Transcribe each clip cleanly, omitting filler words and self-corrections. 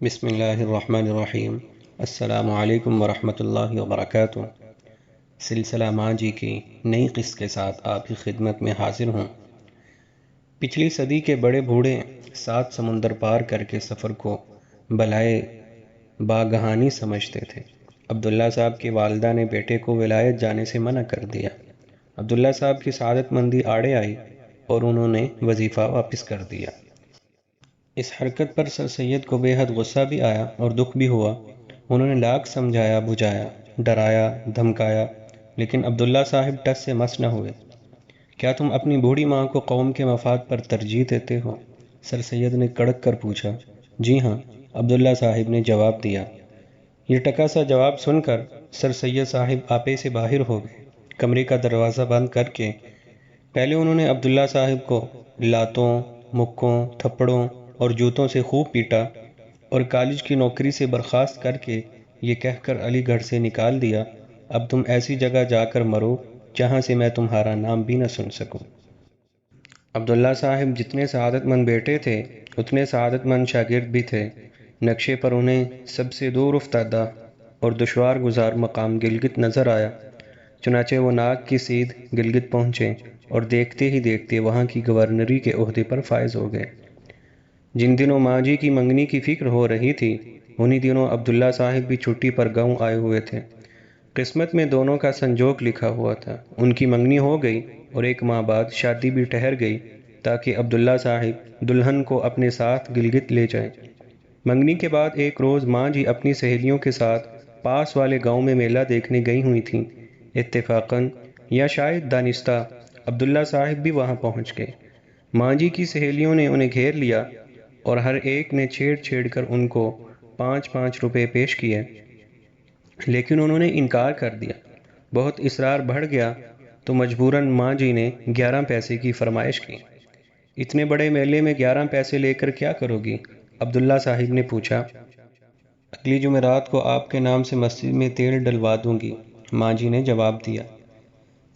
بسم اللہ الرحمن الرحیم۔ السلام علیکم ورحمۃ اللہ وبرکاتہ۔ سلسلہ ماں جی کی نئی قسط کے ساتھ آپ کی خدمت میں حاضر ہوں۔ پچھلی صدی کے بڑے بوڑھے 7 سمندر پار کر کے سفر کو بلائے باگہانی سمجھتے تھے۔ عبداللہ صاحب کی والدہ نے بیٹے کو ولایت جانے سے منع کر دیا۔ عبداللہ صاحب کی سعادت مندی آڑے آئی اور انہوں نے وظیفہ واپس کر دیا۔ اس حرکت پر سر سید کو بے حد غصہ بھی آیا اور دکھ بھی ہوا۔ انہوں نے لاکھ سمجھایا بجھایا، ڈرایا دھمکایا، لیکن عبداللہ صاحب ٹس سے مس نہ ہوئے۔ کیا تم اپنی بوڑھی ماں کو قوم کے مفاد پر ترجیح دیتے ہو؟ سر سید نے کڑک کر پوچھا۔ جی ہاں، عبداللہ صاحب نے جواب دیا۔ یہ ٹکا سا جواب سن کر سر سید صاحب آپے سے باہر ہو گئے۔ کمرے کا دروازہ بند کر کے پہلے انہوں نے عبداللہ صاحب کو لاتوں، مکوں، تھپڑوں اور جوتوں سے خوب پیٹا اور کالج کی نوکری سے برخاست کر کے یہ کہہ کر علی گڑھ سے نکال دیا، اب تم ایسی جگہ جا کر مرو جہاں سے میں تمہارا نام بھی نہ سن سکوں۔ عبداللہ صاحب جتنے سعادت مند بیٹے تھے اتنے سعادت مند شاگرد بھی تھے۔ نقشے پر انہیں سب سے دور افتادہ اور دشوار گزار مقام گلگت نظر آیا۔ چنانچہ وہ ناک کی سیدھ گلگت پہنچے اور دیکھتے ہی دیکھتے وہاں کی گورنری کے عہدے پر فائز ہو گئے۔ جن دنوں ماں جی کی منگنی کی فکر ہو رہی تھی انہی دنوں عبداللہ صاحب بھی چھٹی پر گاؤں آئے ہوئے تھے۔ قسمت میں دونوں کا سنجوگ لکھا ہوا تھا۔ ان کی منگنی ہو گئی اور 1 ماہ بعد شادی بھی ٹھہر گئی تاکہ عبداللہ صاحب دلہن کو اپنے ساتھ گلگت لے جائیں۔ منگنی کے بعد ایک روز ماں جی اپنی سہیلیوں کے ساتھ پاس والے گاؤں میں میلہ دیکھنے گئی ہوئی تھیں۔ اتفاقاً یا شاید دانستہ عبداللہ صاحب بھی وہاں پہنچ گئے۔ ماں جی کی سہیلیوں نے انہیں گھیر لیا اور ہر ایک نے چھیڑ چھیڑ کر ان کو 5-5 روپے پیش کیے، لیکن انہوں نے انکار کر دیا۔ بہت اصرار بڑھ گیا تو مجبوراً ماں جی نے 11 پیسے کی فرمائش کی۔ اتنے بڑے میلے میں 11 پیسے لے کر کیا کرو گی؟ عبداللہ صاحب نے پوچھا۔ اگلی جمعرات کو آپ کے نام سے مسجد میں تیل ڈلوا دوں گی، ماں جی نے جواب دیا۔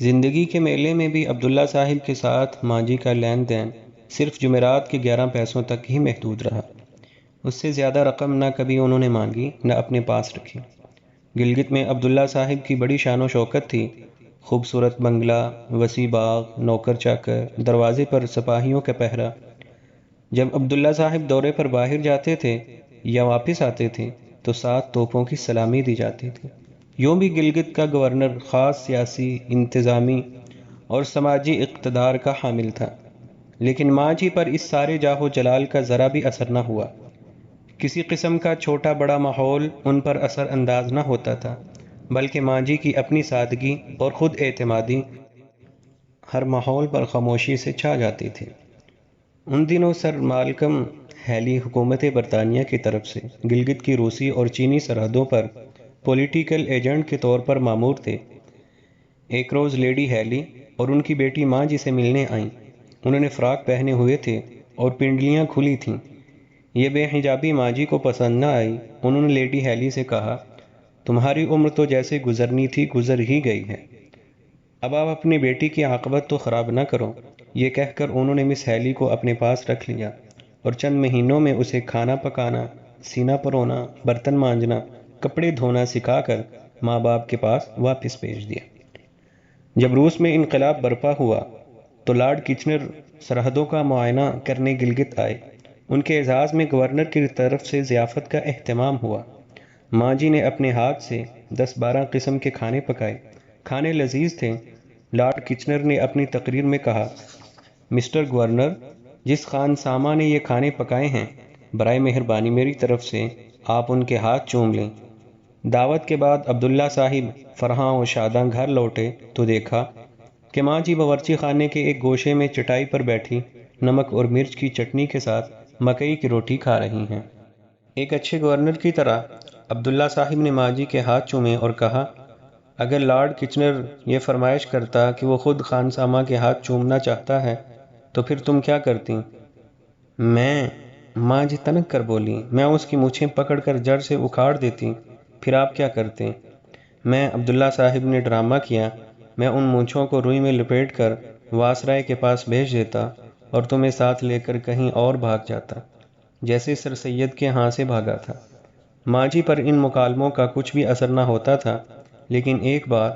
زندگی کے میلے میں بھی عبداللہ صاحب کے ساتھ ماں جی کا لین دین صرف جمعرات کے 11 پیسوں تک ہی محدود رہا۔ اس سے زیادہ رقم نہ کبھی انہوں نے مانگی نہ اپنے پاس رکھی۔ گلگت میں عبداللہ صاحب کی بڑی شان و شوکت تھی۔ خوبصورت بنگلہ، وسیع باغ، نوکر چاکر، دروازے پر سپاہیوں کا پہرا۔ جب عبداللہ صاحب دورے پر باہر جاتے تھے یا واپس آتے تھے تو 7 توپوں کی سلامی دی جاتی تھی۔ یوں بھی گلگت کا گورنر خاص سیاسی، انتظامی اور سماجی اقتدار کا حامل تھا، لیکن ماں جی پر اس سارے جاہ و جلال کا ذرا بھی اثر نہ ہوا۔ کسی قسم کا چھوٹا بڑا ماحول ان پر اثر انداز نہ ہوتا تھا، بلکہ ماں جی کی اپنی سادگی اور خود اعتمادی ہر ماحول پر خاموشی سے چھا جاتی تھی۔ ان دنوں سر مالکم ہیلی حکومت برطانیہ کی طرف سے گلگت کی روسی اور چینی سرحدوں پر پولیٹیکل ایجنٹ کے طور پر مامور تھے۔ ایک روز لیڈی ہیلی اور ان کی بیٹی ماں جی سے ملنے آئیں۔ انہوں نے فراق پہنے ہوئے تھے اور پنڈلیاں کھلی تھیں۔ یہ بے حجابی ماں جی کو پسند نہ آئی۔ انہوں نے لیڈی ہیلی سے کہا، تمہاری عمر تو جیسے گزرنی تھی گزر ہی گئی ہے، اب آپ اپنی بیٹی کی عاقبت تو خراب نہ کرو۔ یہ کہہ کر انہوں نے مس ہیلی کو اپنے پاس رکھ لیا اور چند مہینوں میں اسے کھانا پکانا، سینہ پرونا، برتن مانجنا، کپڑے دھونا سکھا کر ماں باپ کے پاس واپس بھیج دیا۔ جب روس میں انقلاب برپا ہوا تو لارڈ کچنر سرحدوں کا معائنہ کرنے گلگت آئے۔ ان کے اعزاز میں گورنر کی طرف سے ضیافت کا اہتمام ہوا۔ ماں جی نے اپنے ہاتھ سے 10-12 قسم کے کھانے پکائے۔ کھانے لذیذ تھے۔ لارڈ کچنر نے اپنی تقریر میں کہا، مسٹر گورنر، جس خانسامہ نے یہ کھانے پکائے ہیں، برائے مہربانی میری طرف سے آپ ان کے ہاتھ چوم لیں۔ دعوت کے بعد عبداللہ صاحب فرحاں و شاداں گھر لوٹے تو دیکھا کہ ماں جی باورچی خانے کے ایک گوشے میں چٹائی پر بیٹھی نمک اور مرچ کی چٹنی کے ساتھ مکئی کی روٹی کھا رہی ہیں۔ ایک اچھے گورنر کی طرح عبداللہ صاحب نے ماں جی کے ہاتھ چومے اور کہا، اگر لارڈ کچنر یہ فرمائش کرتا کہ وہ خود خانسامہ کے ہاتھ چومنا چاہتا ہے تو پھر تم کیا کرتی؟ ماں جی تنک کر بولی، میں اس کی مونچھیں پکڑ کر جڑ سے اکھاڑ دیتی۔ پھر آپ کیا کرتے؟ عبداللہ صاحب نے ڈرامہ کیا، میں ان مونچھوں کو روئی میں لپیٹ کر واسرائے کے پاس بھیج دیتا اور تمہیں ساتھ لے کر کہیں اور بھاگ جاتا۔ جیسے سر سید کے ہاں سے بھاگا تھا۔ ماں جی پر ان مکالموں کا کچھ بھی اثر نہ ہوتا تھا، لیکن ایک بار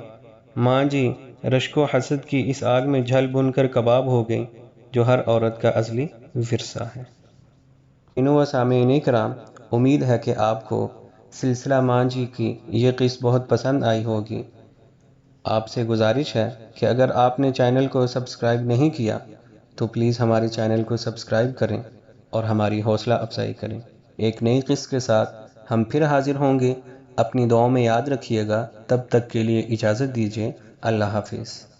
ماں جی رشک و حسد کی اس آگ میں جھل بن کر کباب ہو گئی جو ہر عورت کا ازلی ورثہ ہے۔ و سامعین کرام، امید ہے کہ آپ کو سلسلہ ماں جی کی یہ قسط بہت پسند آئی ہوگی۔ آپ سے گزارش ہے کہ اگر آپ نے چینل کو سبسکرائب نہیں کیا تو پلیز ہمارے چینل کو سبسکرائب کریں اور ہماری حوصلہ افزائی کریں۔ ایک نئی قسط کے ساتھ ہم پھر حاضر ہوں گے۔ اپنی دعاؤں میں یاد رکھیے گا۔ تب تک کے لیے اجازت دیجیے۔ اللہ حافظ۔